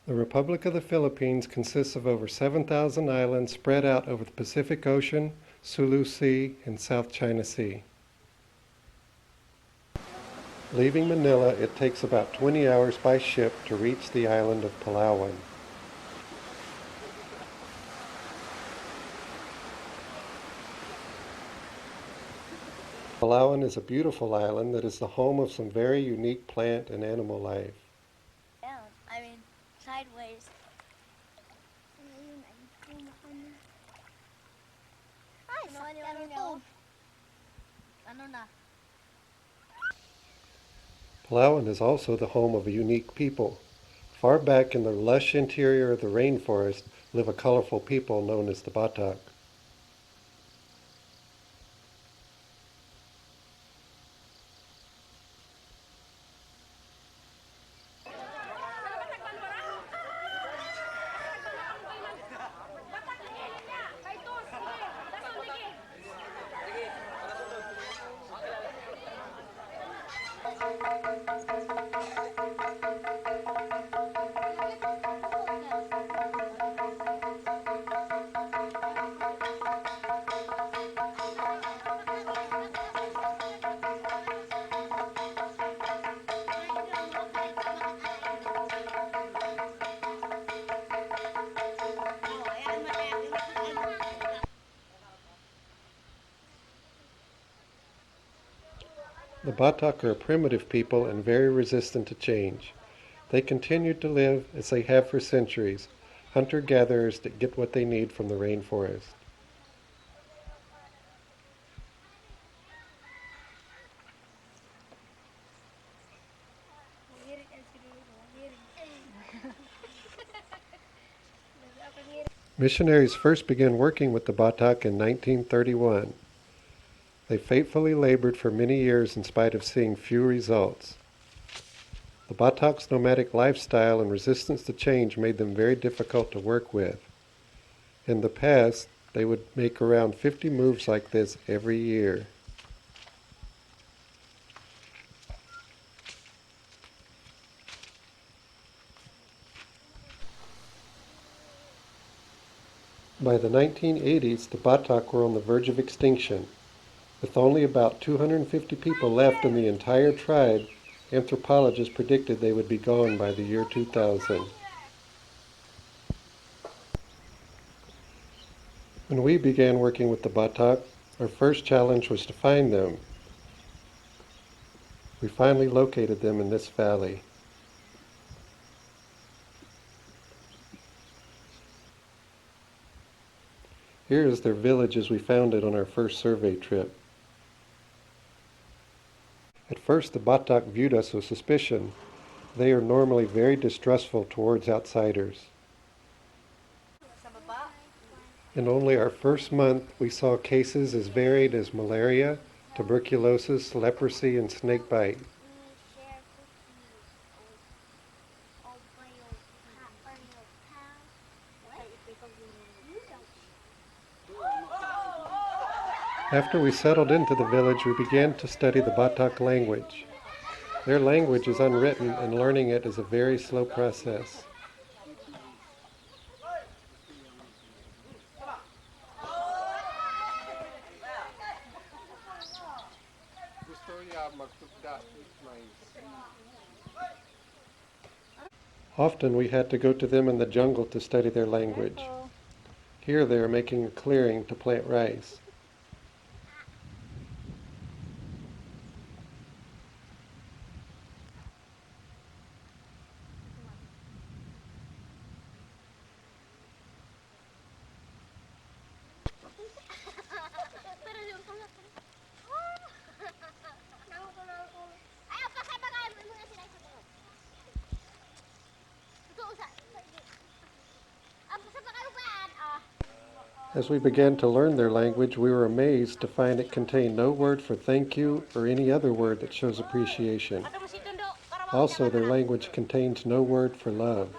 The Republic of the Philippines consists of over 7,000 islands spread out over the Pacific Ocean, Sulu Sea, and South China Sea. Leaving Manila, it takes about 20 hours by ship to reach the island of Palawan. Palawan is a beautiful island that is the home of some very unique plant and animal life. Down. I mean, sideways. Ay, ano na? Palawan is also the home of a unique people. Far back in the lush interior of the rainforest live a colorful people known as the Batak. The Batak are a primitive people and very resistant to change. They continue to live as they have for centuries, hunter-gatherers that get what they need from the rainforest. Missionaries first began working with the Batak in 1931. They faithfully labored for many years in spite of seeing few results. The Batak's nomadic lifestyle and resistance to change made them very difficult to work with. In the past, they would make around 50 moves like this every year. By the 1980s, the Batak were on the verge of extinction. With only about 250 people left in the entire tribe, anthropologists predicted they would be gone by the year 2000. When we began working with the Batak, our first challenge was to find them. We finally located them in this valley. Here is their village as we found it on our first survey trip. At first, the Batak viewed us with suspicion. They are normally very distrustful towards outsiders. In only our first month, we saw cases as varied as malaria, tuberculosis, leprosy, and snakebite. After we settled into the village, we began to study the Batak language. Their language is unwritten, and learning it is a very slow process. Often we had to go to them in the jungle to study their language. Here they are making a clearing to plant rice. As we began to learn their language, we were amazed to find it contained no word for thank you or any other word that shows appreciation. Also, their language contains no word for love.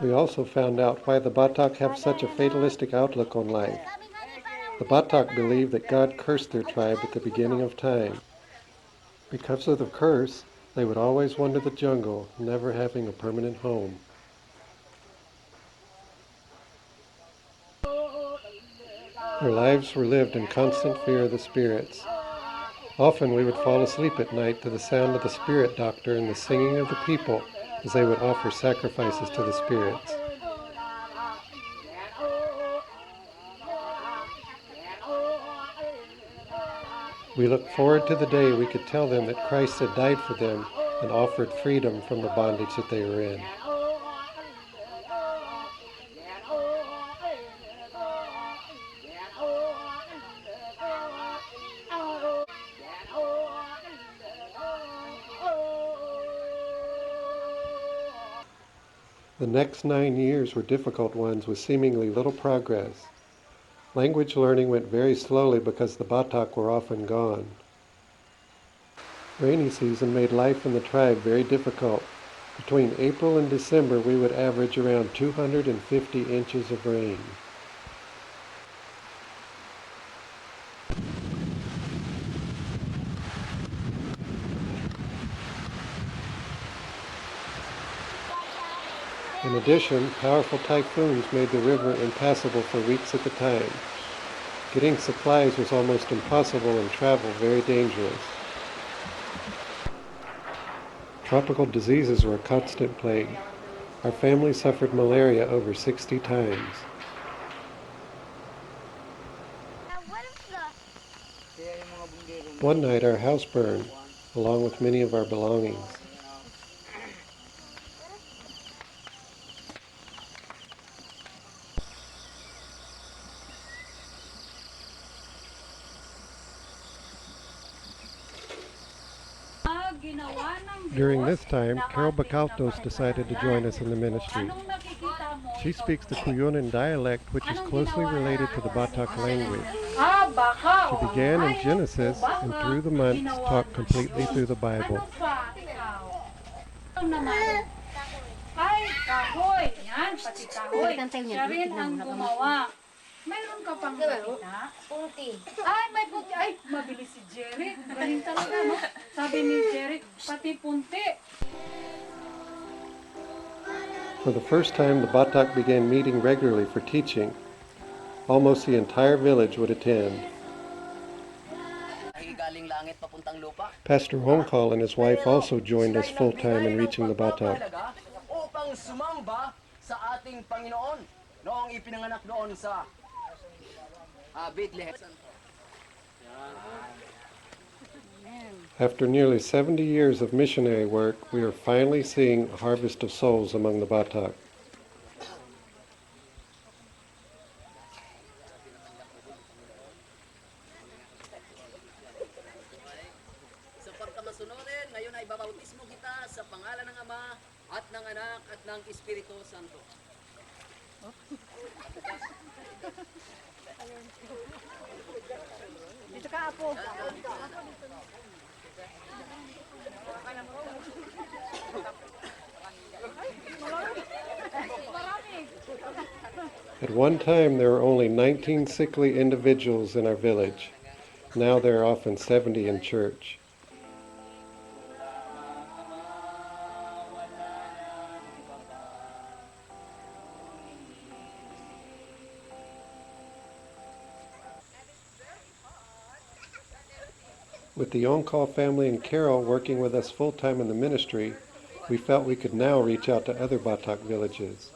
We also found out why the Batak have such a fatalistic outlook on life. The Batak believe that God cursed their tribe at the beginning of time. Because of the curse, they would always wander the jungle, never having a permanent home. Their lives were lived in constant fear of the spirits. Often we would fall asleep at night to the sound of the spirit doctor and the singing of the people as they would offer sacrifices to the spirits. We looked forward to the day we could tell them that Christ had died for them and offered freedom from the bondage that they were in. The next 9 years were difficult ones with seemingly little progress. Language learning went very slowly because the Batak were often gone. Rainy season made life in the tribe very difficult. Between April and December, we would average around 250 inches of rain. In addition, powerful typhoons made the river impassable for weeks at a time. Getting supplies was almost impossible and travel very dangerous. Tropical diseases were a constant plague. Our family suffered malaria over 60 times. What if One night our house burned, along with many of our belongings. During this time, Carol Bacaltos decided to join us in the ministry. She speaks the Cuyunan dialect, which is closely related to the Batak language. She began in Genesis and through the months taught completely through the Bible. Ay, kahoy. Yan, pati kahoy. Siya rin ang gumawa. Mayroon ka pang nakita? Punti. Ay, may punti. Ay, mabilis si Jerry. Galing talaga, no? Sabi ni Jerry, pati punti. For the first time, the Batak began meeting regularly for teaching. Almost the entire village would attend. Pastor Hongkal and his wife also joined us full-time in reaching the Batak. Upang sumamba sa ating Panginoon noong ipinanganak doon sa Bethlehem. After nearly 70 years of missionary work, we are finally seeing a harvest of souls among the Batak. Sa pagkamasunurin, ngayon ay babautismo kita sa pangalan ng Ama at ng Anak at ng Espiritu Santo. Dito ka, Apo. At one time, there were only 19 sickly individuals in our village. Now there are often 70 in church. With the Onkal family and Carol working with us full-time in the ministry, we felt we could now reach out to other Batak villages.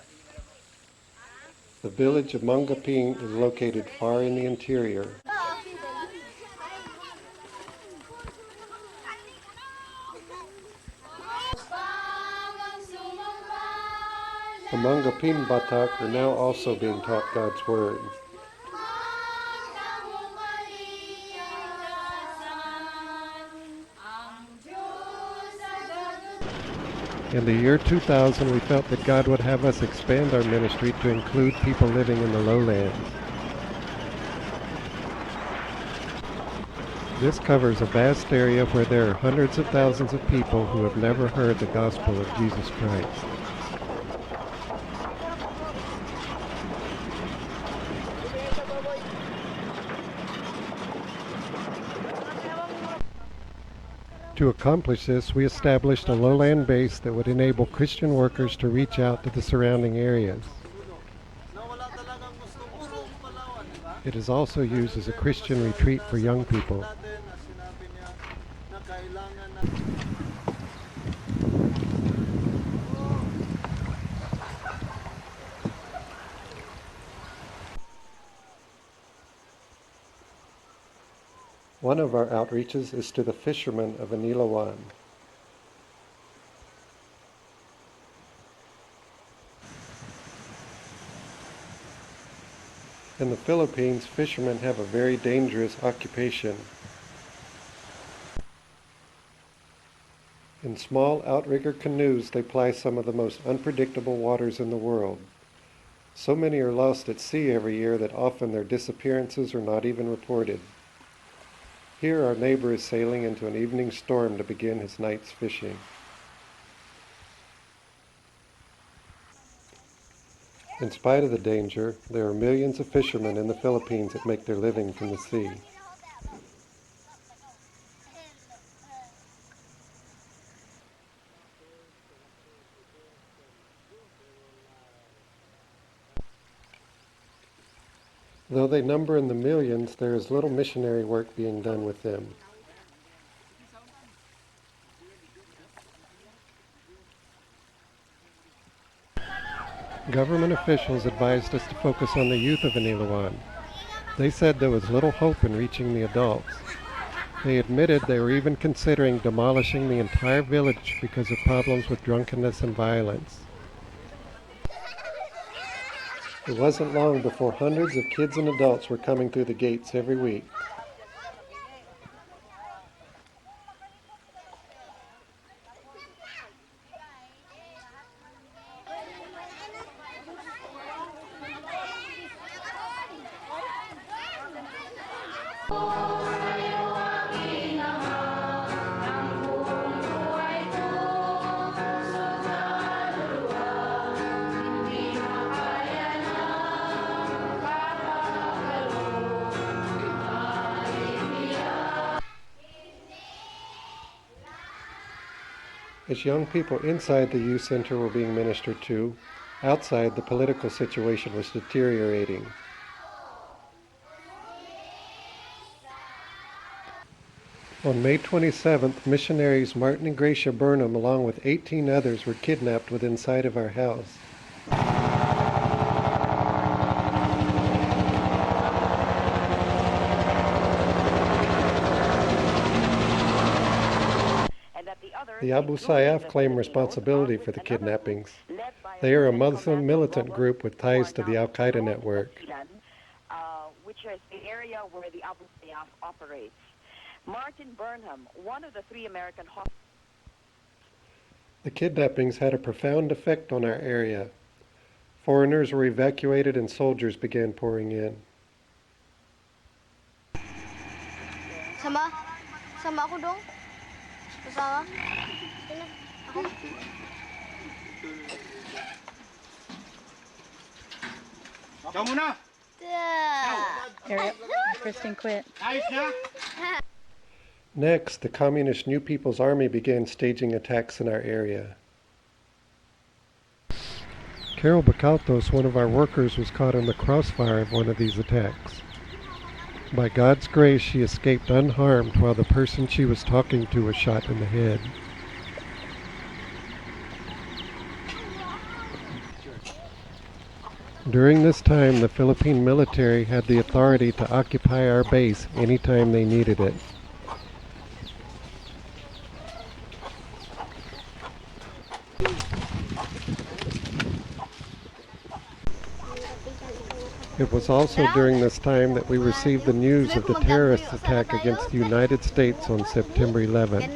The village of Mangaping is located far in the interior. The Mangaping Batak are now also being taught God's Word. In the year 2000, we felt that God would have us expand our ministry to include people living in the lowlands. This covers a vast area where there are hundreds of thousands of people who have never heard the gospel of Jesus Christ. To accomplish this, we established a lowland base that would enable Christian workers to reach out to the surrounding areas. It is also used as a Christian retreat for young people. One of our outreaches is to the fishermen of Anilawan. In the Philippines, fishermen have a very dangerous occupation. In small outrigger canoes, they ply some of the most unpredictable waters in the world. So many are lost at sea every year that often their disappearances are not even reported. Here our neighbor is sailing into an evening storm to begin his night's fishing. In spite of the danger, there are millions of fishermen in the Philippines that make their living from the sea. Though they number in the millions, there is little missionary work being done with them. Government officials advised us to focus on the youth of Anilawan. They said there was little hope in reaching the adults. They admitted they were even considering demolishing the entire village because of problems with drunkenness and violence. It wasn't long before hundreds of kids and adults were coming through the gates every week. As young people inside the youth center were being ministered to, outside the political situation was deteriorating. On May 27th, missionaries Martin and Gracia Burnham, along with 18 others, were kidnapped within sight of our house. The Abu Sayyaf claim responsibility for the kidnappings. They are a Muslim militant group with ties to the Al-Qaeda network. Which is the area where the Abu Sayyaf operates. Martin Burnham, one of the 3 American hostages. The kidnappings had a profound effect on our area. Foreigners were evacuated and soldiers began pouring in. Sama? Sama ako dong? Kasama? Ako? Ikaw muna! Kristen quit. Ayos na? Next, the Communist New People's Army began staging attacks in our area. Carol Bacaltos, one of our workers, was caught in the crossfire of one of these attacks. By God's grace, she escaped unharmed while the person she was talking to was shot in the head. During this time, the Philippine military had the authority to occupy our base anytime they needed it. It was also during this time that we received the news of the terrorist attack against the United States on September 11th.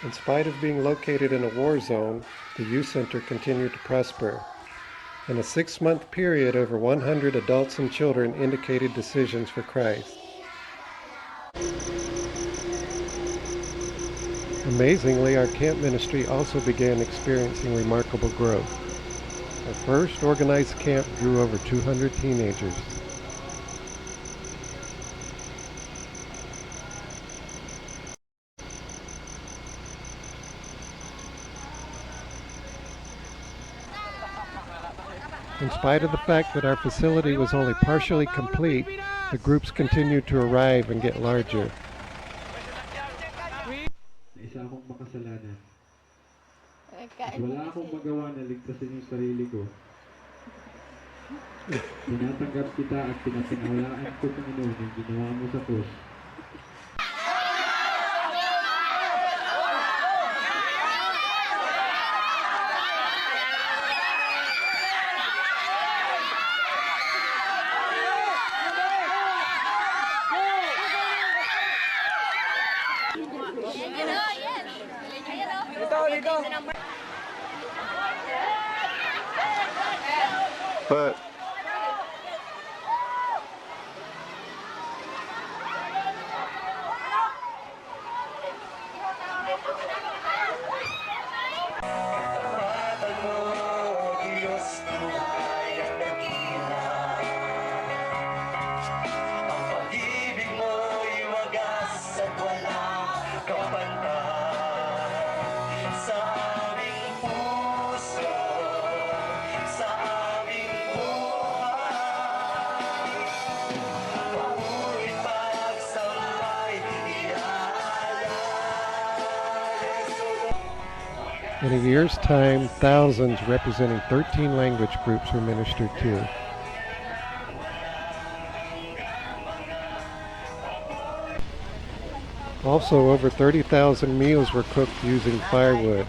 In spite of being located in a war zone, the youth center continued to prosper. In a 6-month period, over 100 adults and children indicated decisions for Christ. Amazingly, our camp ministry also began experiencing remarkable growth. Our first organized camp drew over 200 teenagers. In spite of the fact that our facility was only partially complete, the groups continued to arrive and get larger. Isa akong makasalanan. At wala akong magawa na ligtasin yung sarili ko. Tinatanggap kita at pinapinawalaan ko, Panginoon, ang ginawa mo sa krus. But in a year's time, thousands representing 13 language groups were ministered to. Also, over 30,000 meals were cooked using firewood.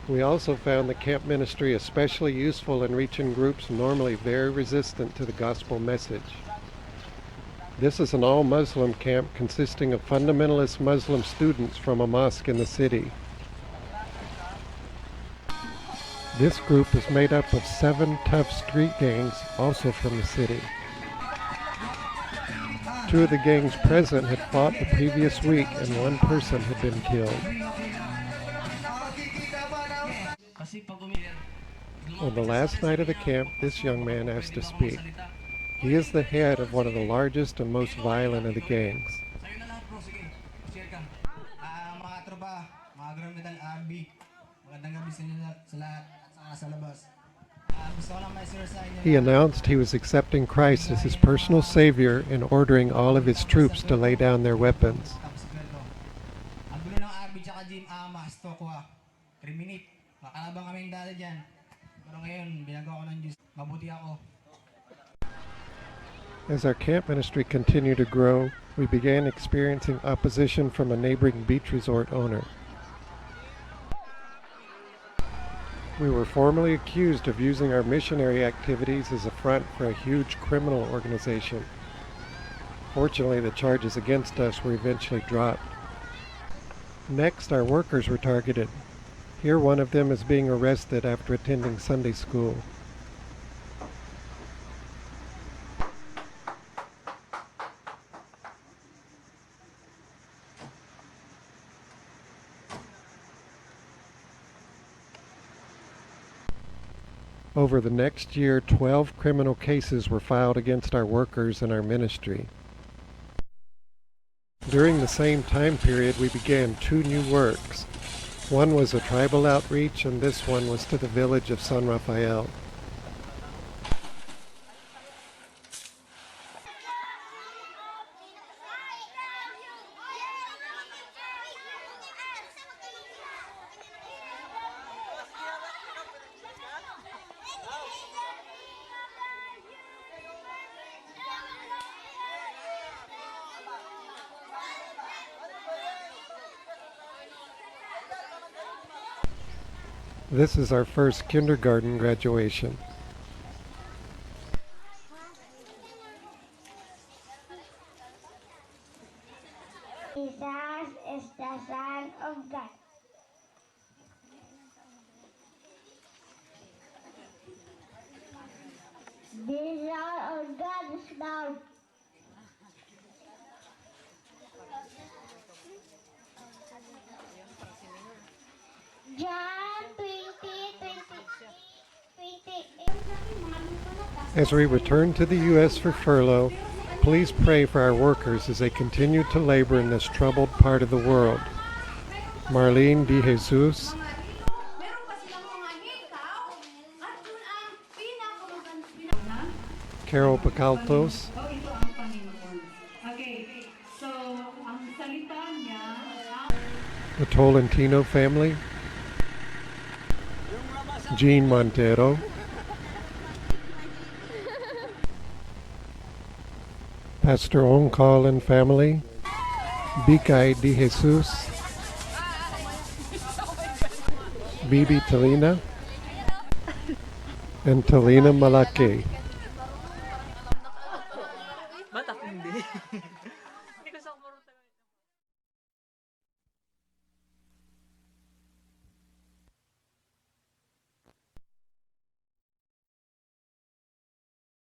We also found the camp ministry especially useful in reaching groups normally very resistant to the gospel message. This is an all-Muslim camp consisting of fundamentalist Muslim students from a mosque in the city. This group is made up of 7 tough street gangs, also from the city. 2 of the gangs present had fought the previous week and 1 person had been killed. On the last night of the camp, this young man asked to speak. He is the head of one of the largest and most violent of the gangs. He announced he was accepting Christ as his personal savior and ordering all of his troops to lay down their weapons. As our camp ministry continued to grow, we began experiencing opposition from a neighboring beach resort owner. We were formally accused of using our missionary activities as a front for a huge criminal organization. Fortunately, the charges against us were eventually dropped. Next, our workers were targeted. Here, one of them is being arrested after attending Sunday school. Over the next year, 12 criminal cases were filed against our workers and our ministry. During the same time period, we began 2 new works. One was a tribal outreach, and this one was to the village of San Rafael. This is our first kindergarten graduation. Jesus is the Son of God. The Son of God is now. John 20, 28. As we return to the U.S. for furlough, please pray for our workers as they continue to labor in this troubled part of the world. Marlene De Jesus, Carol Pacaltos, Oh, ito ang Panginoon. Okay, so ang salita niya, the Tolentino family, Jean Montero, Pastor Onkal and family, Bicay De Jesus, Bibi Talina, and Talina Malaki. Batak hindi.